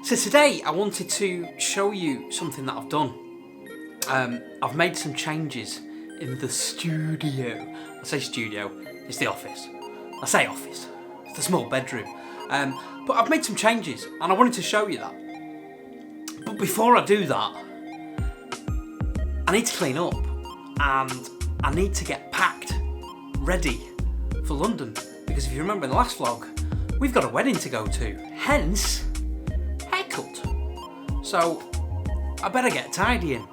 So today I wanted to show you something that I've done. I've made some changes in the studio. I say studio, it's the office. I say office, it's the small bedroom. But I've made some changes and I wanted to show you that. But before I do that, I need to clean up and I need to get packed, ready for London. Because if you remember in the last vlog, we've got a wedding to go to, hence haircut. So I better get tidying.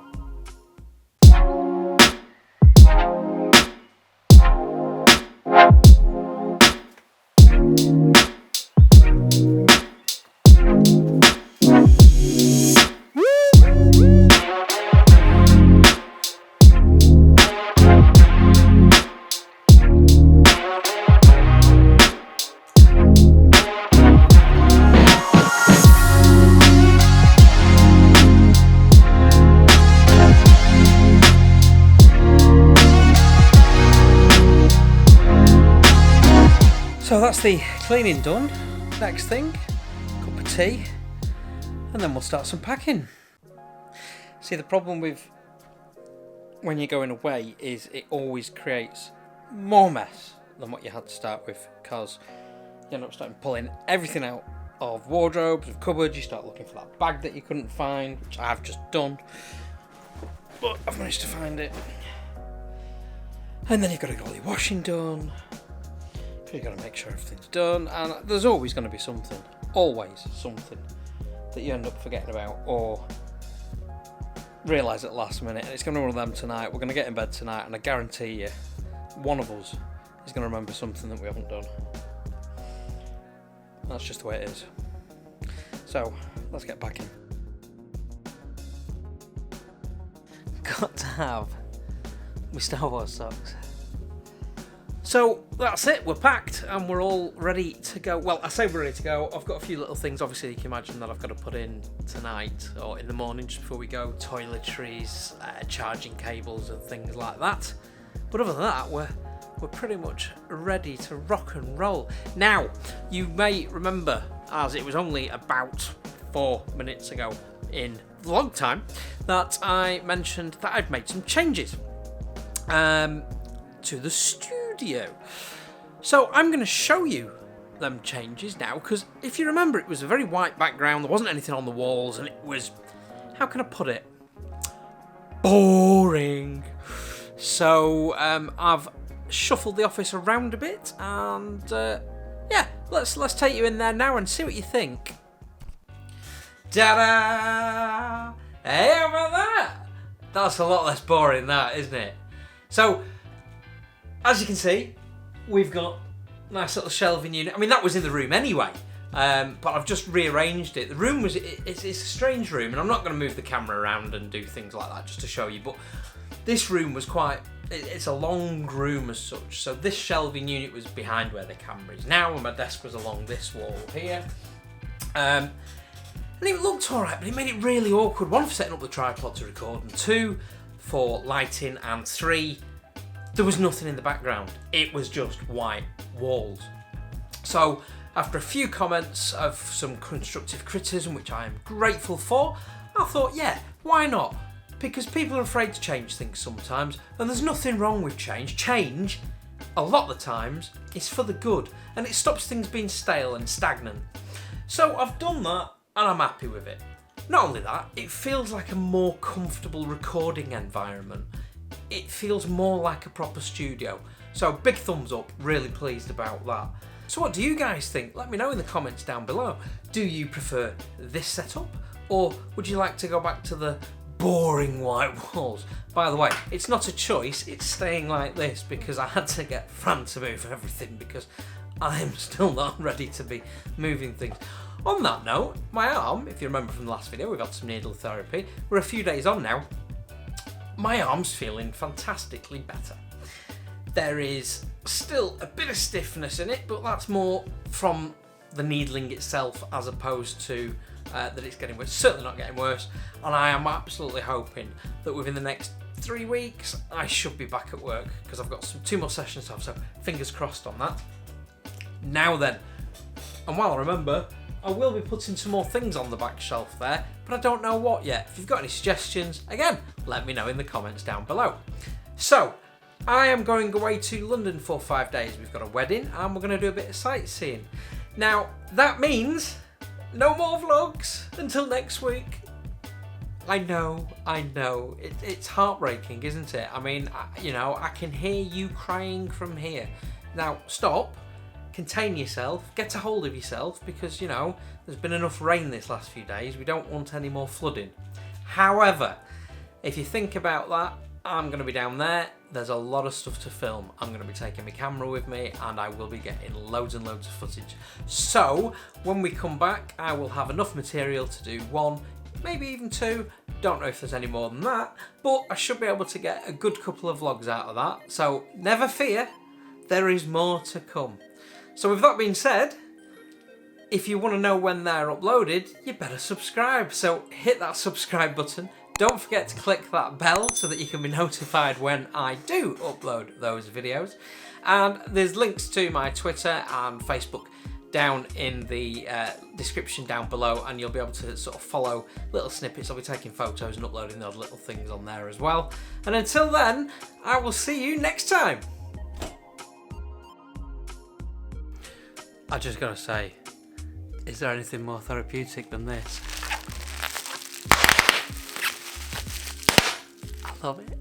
So that's the cleaning done. Next thing, cup of tea, and then we'll start some packing. See, the problem with when you're going away is it always creates more mess than what you had to start with, because you end up starting pulling everything out of wardrobes, of cupboards. You start looking for that bag that you couldn't find, which I've just done, but I've managed to find it. And then you've got to get all your washing done. You've got to make sure everything's done, and there's always going to be something, always something, that you end up forgetting about or realise at the last minute, and it's going to be one of them tonight. We're going to get in bed tonight, and I guarantee you, one of us is going to remember something that we haven't done. That's just the way it is. So, let's get back in. Got to have my Star Wars socks. So that's it, we're packed and we're all ready to go. Well, I say we're ready to go. I've got a few little things, obviously you can imagine, that I've got to put in tonight or in the morning just before we go. Toiletries, charging cables and things like that. But other than that, we're pretty much ready to rock and roll. Now, you may remember, as it was only about 4 minutes ago in vlog time, that I mentioned that I've made some changes to the studio. So I'm going to show you them changes now, because if you remember, it was a very white background, there wasn't anything on the walls, and it was, how can I put it, boring. So I've shuffled the office around a bit, and yeah, let's take you in there now and see what you think. Ta-da! Hey, how about that? That's a lot less boring, that, isn't it? So as you can see, we've got a nice little shelving unit. I mean, that was in the room anyway, but I've just rearranged it. The room was, it's a strange room, and I'm not going to move the camera around and do things like that just to show you, but this room was quite, it's a long room as such. So this shelving unit was behind where the camera is now, and my desk was along this wall here. And it looked alright, but it made it really awkward. 1, for setting up the tripod to record, and 2, for lighting, and 3, there was nothing in the background. It was just white walls. So after a few comments of some constructive criticism, which I am grateful for, I thought, yeah, why not? Because people are afraid to change things sometimes, and there's nothing wrong with change. Change, a lot of the times, is for the good, and it stops things being stale and stagnant. So I've done that, and I'm happy with it. Not only that, it feels like a more comfortable recording environment. It feels more like a proper studio. So big thumbs up, really pleased about that. So what do you guys think? Let me know in the comments down below. Do you prefer this setup, or would you like to go back to the boring white walls? By the way, it's not a choice, it's staying like this because I had to get Fran to move everything because I am still not ready to be moving things. On that note, my arm, if you remember from the last video, we've had some needle therapy. We're a few days on now. My arm's feeling fantastically better. There is still a bit of stiffness in it, but that's more from the needling itself as opposed to that it's getting worse. It's certainly not getting worse, and I am absolutely hoping that within the next 3 weeks I should be back at work, because I've got 2 more sessions to have, so fingers crossed on that. Now then, and while I remember, I will be putting some more things on the back shelf there, but I don't know what yet. If you've got any suggestions, again, let me know in the comments down below. So, I am going away to London for 5 days. We've got a wedding and we're going to do a bit of sightseeing. Now, that means no more vlogs until next week. I know. It's heartbreaking, isn't it? I mean, I can hear you crying from here. Now, stop. Contain yourself, get a hold of yourself, because there's been enough rain this last few days. We don't want any more flooding. However, if you think about that, I'm going to be down there. There's a lot of stuff to film. I'm going to be taking my camera with me and I will be getting loads and loads of footage. So when we come back, I will have enough material to do 1, maybe even 2. Don't know if there's any more than that, but I should be able to get a good couple of vlogs out of that. So never fear, there is more to come. So with that being said, if you want to know when they're uploaded, you better subscribe. So hit that subscribe button. Don't forget to click that bell so that you can be notified when I do upload those videos. And there's links to my Twitter and Facebook down in the description down below, and you'll be able to sort of follow little snippets. I'll be taking photos and uploading those little things on there as well. And until then, I will see you next time. I just gotta say, is there anything more therapeutic than this? I love it.